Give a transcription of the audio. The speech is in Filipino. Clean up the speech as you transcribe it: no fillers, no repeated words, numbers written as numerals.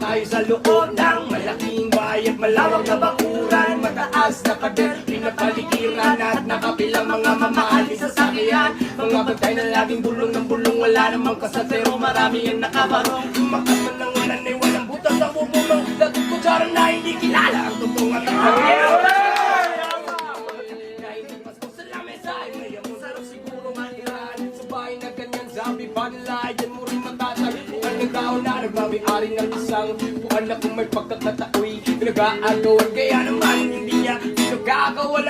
tayo sa loob ng malaking bahay at malawak na bakuran. Mataas na pader, pinapaligiran at nakapilang mga mamahali sa sakyan. Mga bantay na laging bulong ng bulong, wala namang kasatero, marami ang nakabarong. Tumakas man ng ulan ay walang butas sa bubulong. Datot kutsara na hindi kilala ang totoong at ang na hindi pasko sa lamesa ay mayamon. Sarap siguro manirahan sa bahay na ganyan. Sabi pa nila, yan mo rin matatag. Bukan ng tao na nagmamayari ng isang bukan na kung may pagkakataoy pinag-aagawan. Kaya naman hindi niya pinagkakawalan.